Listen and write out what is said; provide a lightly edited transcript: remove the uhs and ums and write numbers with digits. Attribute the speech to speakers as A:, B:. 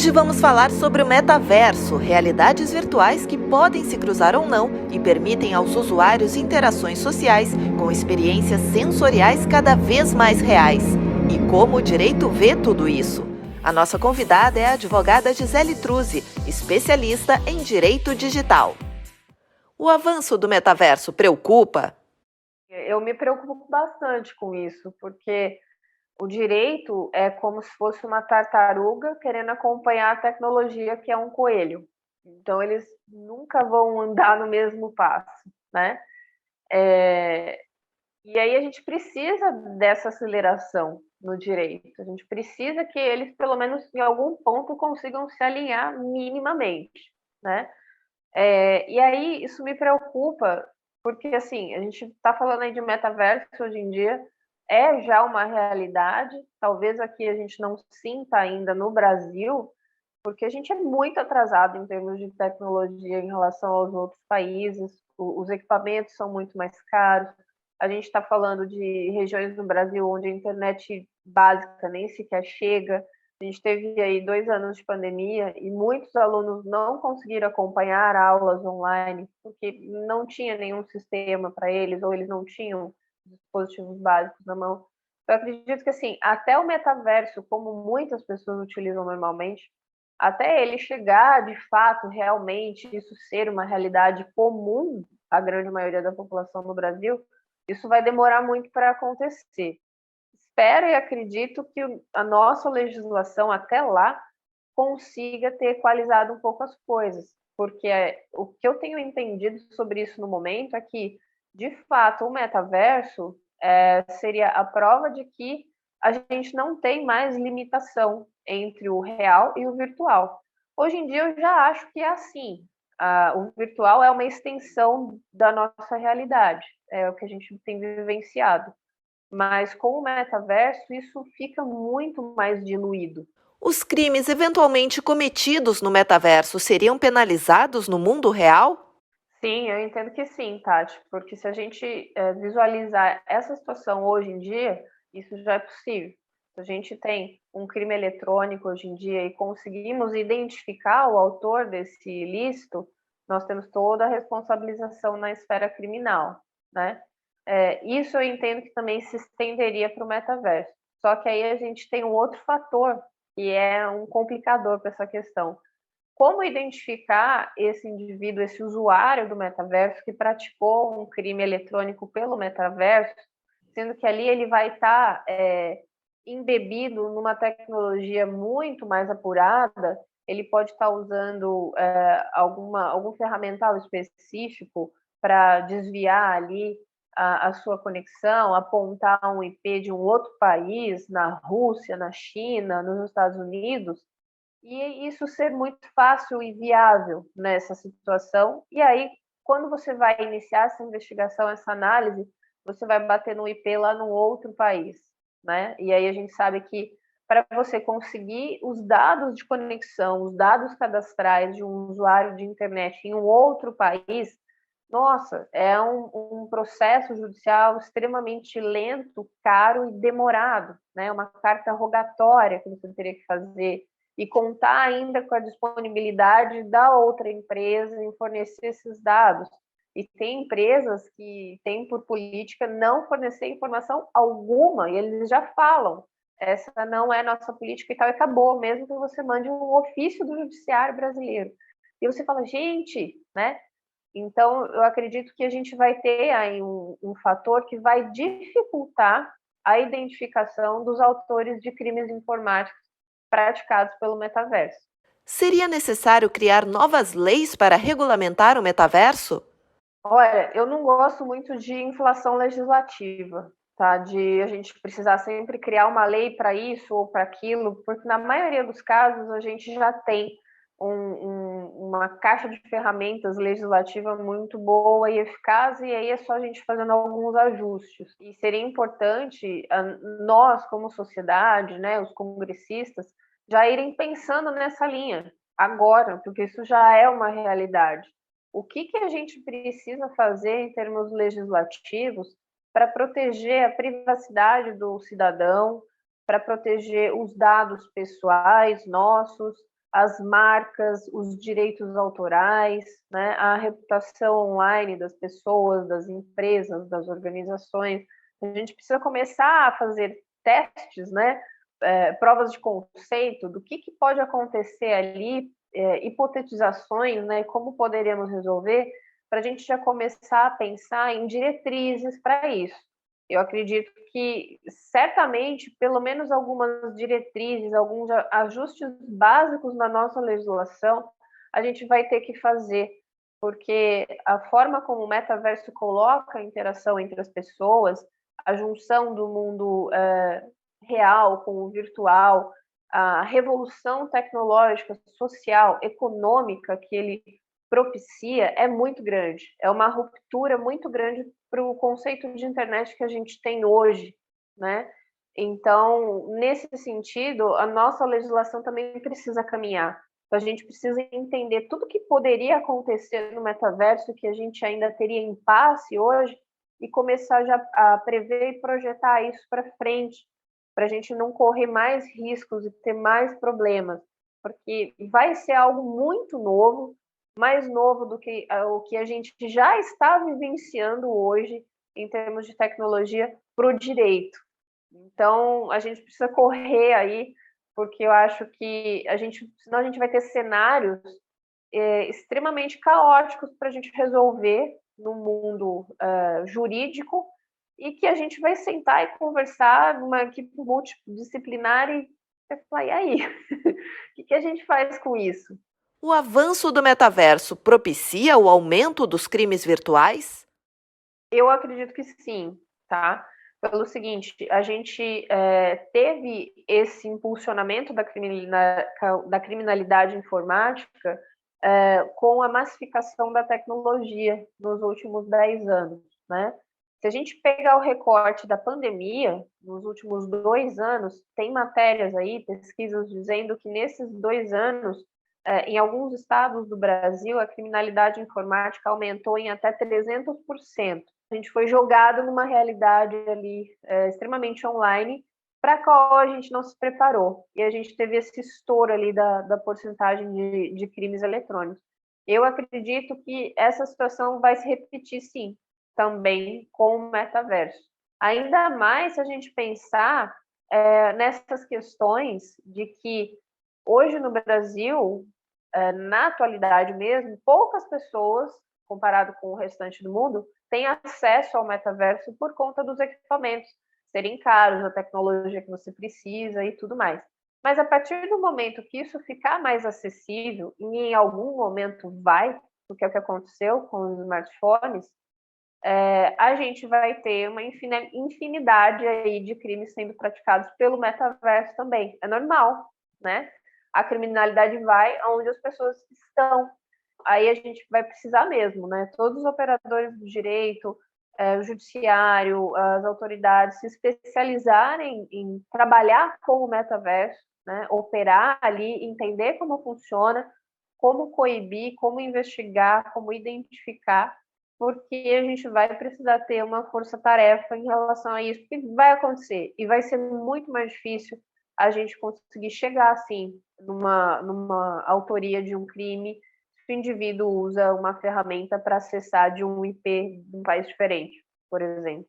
A: Hoje vamos falar sobre o metaverso, realidades virtuais que podem se cruzar ou não e permitem aos usuários interações sociais com experiências sensoriais cada vez mais reais. E como o direito vê tudo isso? A nossa convidada é a advogada Gisele Truzzi, especialista em direito digital. O avanço do metaverso preocupa?
B: Eu me preocupo bastante com isso, porque o direito é como se fosse uma tartaruga querendo acompanhar a tecnologia, que é um coelho. Então, eles nunca vão andar no mesmo passo, né? E aí a gente precisa dessa aceleração no direito. A gente precisa que eles, pelo menos em algum ponto, consigam se alinhar minimamente, né? E aí isso me preocupa, porque assim, a gente está falando aí de metaverso hoje em dia, é já uma realidade, talvez aqui a gente não sinta ainda no Brasil, porque a gente é muito atrasado em termos de tecnologia em relação aos outros países, os equipamentos são muito mais caros, a gente está falando de regiões do Brasil onde a internet básica nem sequer chega. A gente teve aí 2 anos de pandemia e muitos alunos não conseguiram acompanhar aulas online porque não tinha nenhum sistema para eles ou eles não tinham dispositivos básicos na mão. Eu acredito que assim, até o metaverso, como muitas pessoas utilizam normalmente, até ele chegar de fato, realmente, isso ser uma realidade comum à grande maioria da população no Brasil, isso vai demorar muito para acontecer. Espero e acredito que a nossa legislação até lá consiga ter equalizado um pouco as coisas, porque o que eu tenho entendido sobre isso no momento é que, de fato, o metaverso seria a prova de que a gente não tem mais limitação entre o real e o virtual. Hoje em dia eu já acho que é assim. O virtual é uma extensão da nossa realidade, é o que a gente tem vivenciado. Mas com o metaverso isso fica muito mais diluído.
A: Os crimes eventualmente cometidos no metaverso seriam penalizados no mundo real?
B: Sim, eu entendo que sim, Tati, porque se a gente visualizar essa situação hoje em dia, isso já é possível. Se a gente tem um crime eletrônico hoje em dia e conseguimos identificar o autor desse ilícito, nós temos toda a responsabilização na esfera criminal, né? Isso eu entendo que também se estenderia para o metaverso. Só que aí a gente tem um outro fator que é um complicador para essa questão. Como identificar esse indivíduo, esse usuário do metaverso que praticou um crime eletrônico pelo metaverso, sendo que ali ele vai estar embebido numa tecnologia muito mais apurada, ele pode estar usando algum ferramental específico para desviar ali a sua conexão, apontar um IP de um outro país, na Rússia, na China, nos Estados Unidos, e isso ser muito fácil e viável nessa situação. E aí, quando você vai iniciar essa investigação, essa análise, você vai bater no IP lá no outro país, né? E aí a gente sabe que para você conseguir os dados de conexão, os dados cadastrais de um usuário de internet em um outro país, nossa, é um processo judicial extremamente lento, caro e demorado, né? Uma carta rogatória que você teria que fazer e contar ainda com a disponibilidade da outra empresa em fornecer esses dados. E tem empresas que têm por política não fornecer informação alguma, e eles já falam, essa não é nossa política e tal, e acabou, mesmo que você mande um ofício do judiciário brasileiro. E você fala, gente, né? Então, eu acredito que a gente vai ter aí um fator que vai dificultar a identificação dos autores de crimes informáticos praticados pelo metaverso.
A: Seria necessário criar novas leis para regulamentar o metaverso?
B: Olha, eu não gosto muito de inflação legislativa, tá? De a gente precisar sempre criar uma lei para isso ou para aquilo, porque na maioria dos casos a gente já tem uma caixa de ferramentas legislativa muito boa e eficaz, e aí é só a gente fazendo alguns ajustes. E seria importante nós, como sociedade, né, os congressistas, já irem pensando nessa linha agora, porque isso já é uma realidade. O que a gente precisa fazer em termos legislativos para proteger a privacidade do cidadão, para proteger os dados pessoais nossos, as marcas, os direitos autorais, né, a reputação online das pessoas, das empresas, das organizações. A gente precisa começar a fazer testes, né, provas de conceito do que pode acontecer ali, hipotetizações, né, como poderíamos resolver, para a gente já começar a pensar em diretrizes para isso. Eu acredito que, certamente, pelo menos algumas diretrizes, alguns ajustes básicos na nossa legislação, a gente vai ter que fazer, porque a forma como o metaverso coloca a interação entre as pessoas, a junção do mundo real com o virtual, a revolução tecnológica, social, econômica que ele propicia é muito grande. É uma ruptura muito grande para o conceito de internet que a gente tem hoje, né? Então, nesse sentido, a nossa legislação também precisa caminhar. Então, a gente precisa entender tudo que poderia acontecer no metaverso, que a gente ainda teria impasse hoje, e começar já a prever e projetar isso para frente, para a gente não correr mais riscos e ter mais problemas, porque vai ser algo muito novo, mais novo do que o que a gente já está vivenciando hoje em termos de tecnologia para o direito. Então, a gente precisa correr aí, porque eu acho que senão a gente vai ter cenários extremamente caóticos para a gente resolver no mundo jurídico, e que a gente vai sentar e conversar numa equipe multidisciplinar e falar, e aí? O que a gente faz com isso?
A: O avanço do metaverso propicia o aumento dos crimes virtuais?
B: Eu acredito que sim, tá? Pelo seguinte, a gente teve esse impulsionamento da criminalidade informática com a massificação da tecnologia nos últimos 10 anos, né? Se a gente pegar o recorte da pandemia, nos últimos 2 anos, tem matérias aí, pesquisas dizendo que nesses 2 anos, em alguns estados do Brasil, a criminalidade informática aumentou em até 300%. A gente foi jogado numa realidade ali extremamente online, para a qual a gente não se preparou. E a gente teve esse estouro ali da porcentagem de crimes eletrônicos. Eu acredito que essa situação vai se repetir, sim, também com o metaverso. Ainda mais se a gente pensar nessas questões de que hoje no Brasil, na atualidade mesmo, poucas pessoas, comparado com o restante do mundo, têm acesso ao metaverso por conta dos equipamentos serem caros, a tecnologia que você precisa e tudo mais. Mas a partir do momento que isso ficar mais acessível, e em algum momento vai, porque é o que aconteceu com os smartphones, a gente vai ter uma infinidade aí de crimes sendo praticados pelo metaverso também. É normal, né? A criminalidade vai aonde as pessoas estão. Aí a gente vai precisar mesmo, né? Todos os operadores do direito, o judiciário, as autoridades se especializarem em trabalhar com o metaverso, né? Operar ali, entender como funciona, como coibir, como investigar, como identificar, porque a gente vai precisar ter uma força-tarefa em relação a isso, porque vai acontecer e vai ser muito mais difícil a gente conseguir chegar assim numa autoria de um crime se o indivíduo usa uma ferramenta para acessar de um IP de um país diferente, por exemplo.